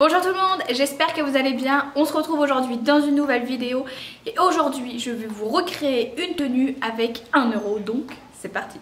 Bonjour tout le monde, j'espère que vous allez bien. On se retrouve aujourd'hui dans une nouvelle vidéo et aujourd'hui je vais vous recréer une tenue avec 1 euro, donc c'est parti.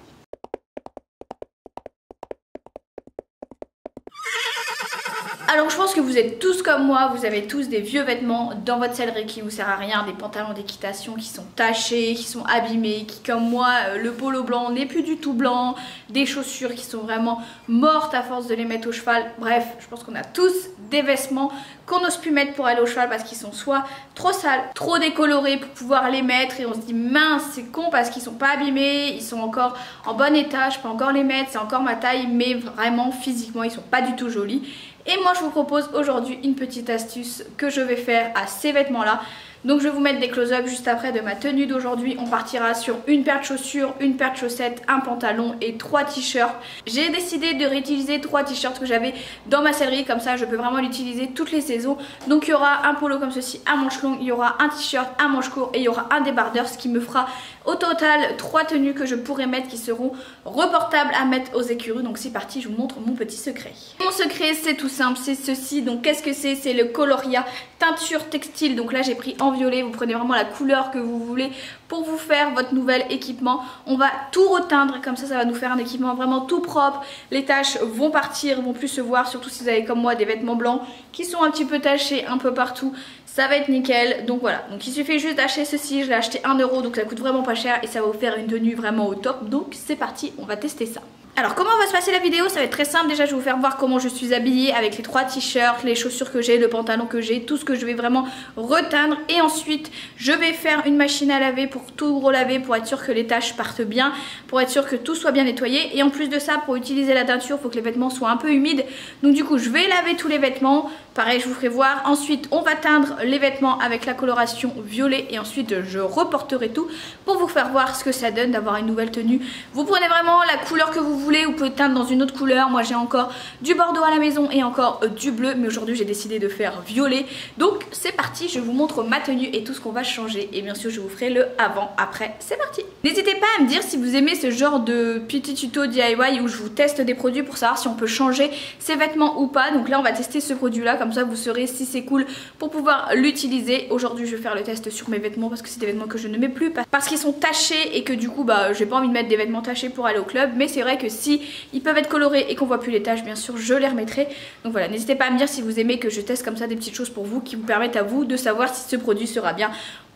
Alors je pense que vous êtes tous comme moi, vous avez tous des vieux vêtements dans votre sellerie qui vous sert à rien, des pantalons d'équitation qui sont tachés, qui sont abîmés, qui comme moi, le polo blanc n'est plus du tout blanc, des chaussures qui sont vraiment mortes à force de les mettre au cheval. Bref, je pense qu'on a tous des vêtements qu'on n'ose plus mettre pour aller au cheval parce qu'ils sont soit trop sales, trop décolorés pour pouvoir les mettre et on se dit mince c'est con parce qu'ils sont pas abîmés, ils sont encore en bon état, je peux encore les mettre, c'est encore ma taille, mais vraiment physiquement ils sont pas du tout jolis. Et moi je vous propose aujourd'hui une petite astuce que je vais faire à ces vêtements là. Donc je vais vous mettre des close-up juste après de ma tenue d'aujourd'hui. On partira sur une paire de chaussures, une paire de chaussettes, un pantalon et 3 t-shirts. J'ai décidé de réutiliser 3 t-shirts que j'avais dans ma sellerie, comme ça je peux vraiment l'utiliser toutes les saisons. Donc il y aura un polo comme ceci à manches longues, il y aura un t-shirt à manches courtes et il y aura un débardeur, ce qui me fera au total 3 tenues que je pourrai mettre qui seront reportables à mettre aux écuries. Donc c'est parti, je vous montre mon petit secret. Mon secret c'est tout simple, c'est ceci. Donc qu'est-ce que c'est? C'est le Coloria teinture textile. Donc là j'ai pris en violet, vous prenez vraiment la couleur que vous voulez pour vous faire votre nouvel équipement. On va tout reteindre, comme ça ça va nous faire un équipement vraiment tout propre. Les taches vont partir, vont plus se voir, surtout si vous avez comme moi des vêtements blancs qui sont un petit peu tachés un peu partout. Ça va être nickel, donc voilà. Donc il suffit juste d'acheter ceci, je l'ai acheté 1 euro, donc ça coûte vraiment pas cher et ça va vous faire une tenue vraiment au top. Donc c'est parti, on va tester ça. Alors comment va se passer la vidéo? Ça va être très simple. Déjà je vais vous faire voir comment je suis habillée avec les 3 t-shirts, les chaussures que j'ai, le pantalon que j'ai, tout ce que je vais vraiment reteindre. Et ensuite je vais faire une machine à laver pour tout relaver, pour être sûr que les taches partent bien, pour être sûr que tout soit bien nettoyé. Et en plus de ça, pour utiliser la teinture, il faut que les vêtements soient un peu humides. Donc du coup je vais laver tous les vêtements. Pareil, je vous ferai voir. Ensuite on va teindre les vêtements avec la coloration violet. Et ensuite je reporterai tout pour vous faire voir ce que ça donne d'avoir une nouvelle tenue. Vous prenez vraiment la couleur que vous voulez. Vous pouvez teindre dans une autre couleur. Moi j'ai encore du bordeaux à la maison et encore du bleu, mais aujourd'hui j'ai décidé de faire violet. Donc c'est parti, je vous montre ma tenue et tout ce qu'on va changer. Et bien sûr je vous ferai le avant après. C'est parti. N'hésitez pas à me dire si vous aimez ce genre de petit tuto DIY où je vous teste des produits pour savoir si on peut changer ses vêtements ou pas. Donc là on va tester ce produit là, comme ça vous saurez si c'est cool pour pouvoir l'utiliser. Aujourd'hui je vais faire le test sur mes vêtements parce que c'est des vêtements que je ne mets plus parce qu'ils sont tachés et que du coup bah j'ai pas envie de mettre des vêtements tachés pour aller au club. Mais c'est vrai que si ils peuvent être colorés et qu'on voit plus les taches, bien sûr je les remettrai. Donc voilà, n'hésitez pas à me dire si vous aimez que je teste comme ça des petites choses pour vous qui vous permettent à vous de savoir si ce produit sera bien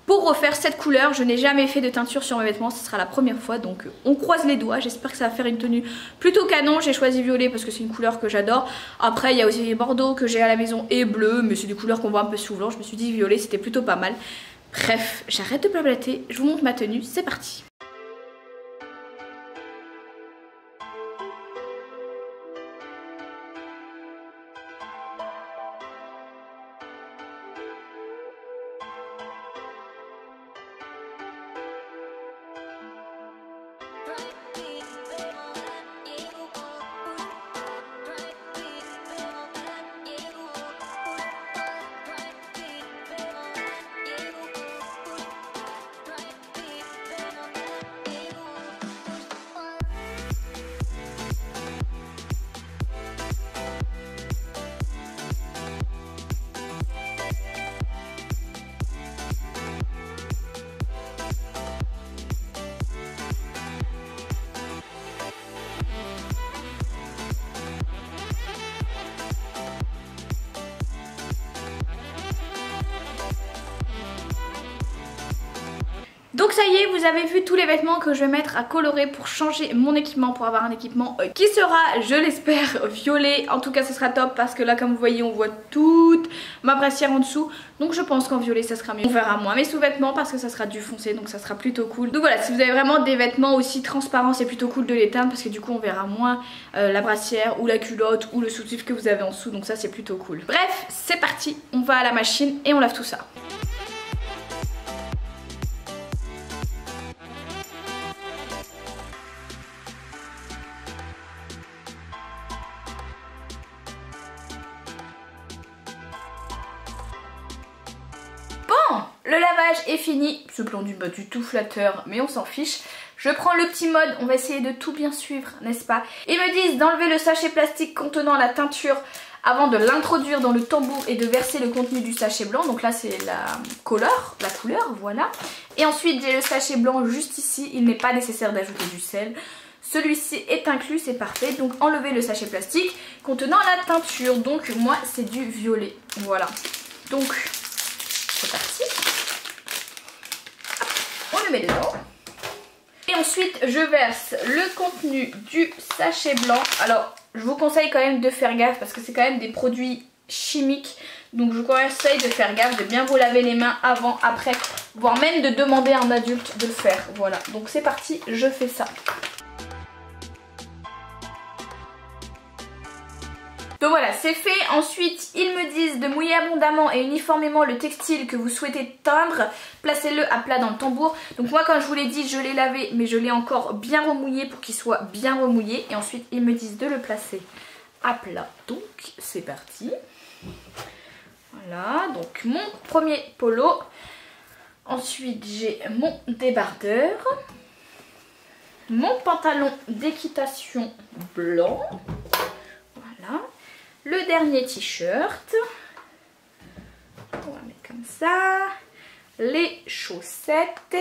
pour refaire cette couleur. Je n'ai jamais fait de teinture sur mes vêtements, ce sera la première fois, donc on croise les doigts. J'espère que ça va faire une tenue plutôt canon. J'ai choisi violet parce que c'est une couleur que j'adore. Après il y a aussi les bordeaux que j'ai à la maison et bleu, mais c'est des couleurs qu'on voit un peu souvent. Je me suis dit violet c'était plutôt pas mal. Bref, j'arrête de blablater, je vous montre ma tenue, c'est parti. Donc ça y est, vous avez vu tous les vêtements que je vais mettre à colorer pour changer mon équipement, pour avoir un équipement qui sera, je l'espère, violet. En tout cas ce sera top parce que là comme vous voyez on voit toute ma brassière en dessous. Donc je pense qu'en violet ça sera mieux. On verra moins mes sous-vêtements parce que ça sera du foncé, donc ça sera plutôt cool. Donc voilà, si vous avez vraiment des vêtements aussi transparents, c'est plutôt cool de les teindre parce que du coup on verra moins la brassière ou la culotte ou le soutif que vous avez en dessous. Donc ça c'est plutôt cool. Bref, c'est parti, on va à la machine et on lave tout ça. Le lavage est fini, ce plan du bas du tout flatteur mais on s'en fiche. Je prends le petit mode, on va essayer de tout bien suivre, n'est-ce pas? Ils me disent d'enlever le sachet plastique contenant la teinture avant de l'introduire dans le tambour et de verser le contenu du sachet blanc. Donc là c'est la couleur, voilà. Et ensuite j'ai le sachet blanc juste ici, il n'est pas nécessaire d'ajouter du sel. Celui-ci est inclus, c'est parfait. Donc enlevez le sachet plastique contenant la teinture. Donc moi c'est du violet, voilà. Donc c'est parti. On le met dedans. Et ensuite je verse le contenu du sachet blanc. Alors je vous conseille quand même de faire gaffe parce que c'est quand même des produits chimiques. Donc je vous conseille de faire gaffe, de bien vous laver les mains avant, après, voire même de demander à un adulte de le faire. Voilà, donc c'est parti, je fais ça. Donc voilà, c'est fait. Ensuite, ils me disent de mouiller abondamment et uniformément le textile que vous souhaitez teindre. Placez-le à plat dans le tambour. Donc moi, comme je vous l'ai dit, je l'ai lavé, mais je l'ai encore bien remouillé pour qu'il soit bien remouillé. Et ensuite, ils me disent de le placer à plat. Donc, c'est parti. Voilà, donc mon premier polo. Ensuite, j'ai mon débardeur. Mon pantalon d'équitation blanc. Voilà. Le dernier t-shirt, on va mettre comme ça, les chaussettes,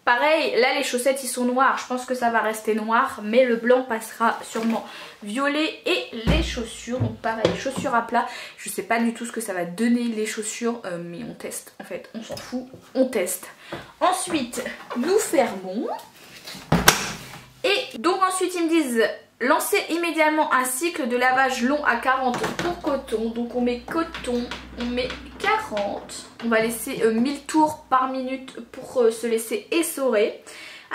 pareil là les chaussettes ils sont noirs, je pense que ça va rester noir mais le blanc passera sûrement violet. Et les chaussures, donc pareil chaussures à plat, je sais pas du tout ce que ça va donner les chaussures mais on teste en fait, on s'en fout, on teste. Ensuite nous fermons et donc ensuite ils me disent lancez immédiatement un cycle de lavage long à 40 pour coton. Donc on met coton, on met 40. On va laisser 1000 tours par minute pour se laisser essorer.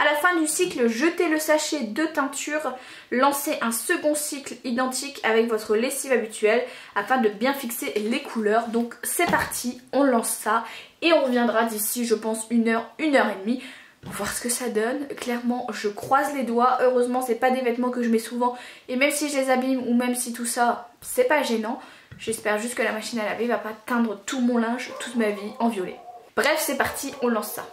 À la fin du cycle, jetez le sachet de teinture. Lancez un second cycle identique avec votre lessive habituelle afin de bien fixer les couleurs. Donc c'est parti, on lance ça et on reviendra d'ici je pense 1 heure, 1 heure et demie. Voir ce que ça donne. Clairement je croise les doigts. Heureusement c'est pas des vêtements que je mets souvent et même si je les abîme ou même si tout ça c'est pas gênant. J'espère juste que la machine à laver va pas teindre tout mon linge toute ma vie en violet. Bref c'est parti, on lance ça.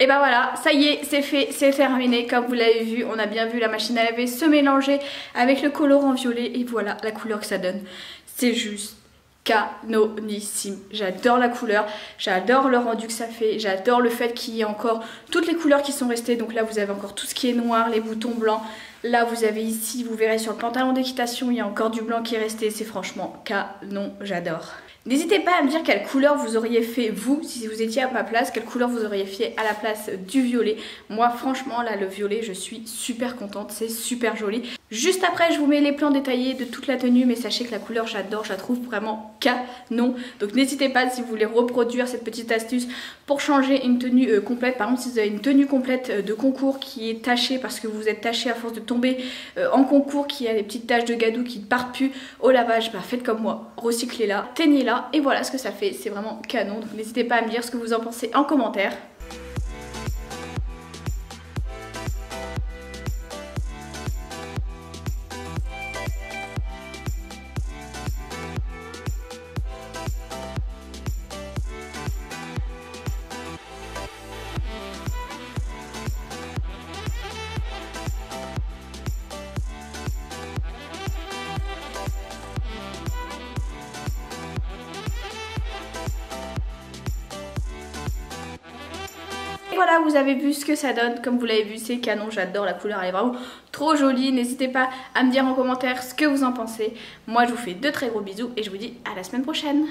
Et ben voilà, ça y est, c'est fait, c'est terminé. Comme vous l'avez vu, on a bien vu la machine à laver se mélanger avec le colorant violet. Et voilà la couleur que ça donne. C'est juste canonissime. J'adore la couleur, j'adore le rendu que ça fait, j'adore le fait qu'il y ait encore toutes les couleurs qui sont restées. Donc là vous avez encore tout ce qui est noir, les boutons blancs. Là vous avez ici, vous verrez sur le pantalon d'équitation, il y a encore du blanc qui est resté. C'est franchement canon, j'adore. N'hésitez pas à me dire quelle couleur vous auriez fait vous, si vous étiez à ma place, quelle couleur vous auriez fait à la place du violet. Moi franchement là le violet je suis super contente, c'est super joli. Juste après je vous mets les plans détaillés de toute la tenue, mais sachez que la couleur j'adore, je la trouve vraiment canon. Donc n'hésitez pas si vous voulez reproduire cette petite astuce pour changer une tenue complète. Par exemple si vous avez une tenue complète de concours qui est tachée parce que vous êtes taché à force de tomber en concours, qui a des petites taches de gadou qui ne partent plus au lavage, bah faites comme moi, recyclez-la, teignez-la. Et voilà ce que ça fait, c'est vraiment canon. Donc n'hésitez pas à me dire ce que vous en pensez en commentaire. Voilà, vous avez vu ce que ça donne. Comme vous l'avez vu, c'est canon, j'adore la couleur, elle est vraiment trop jolie. N'hésitez pas à me dire en commentaire ce que vous en pensez. Moi je vous fais de très gros bisous et je vous dis à la semaine prochaine.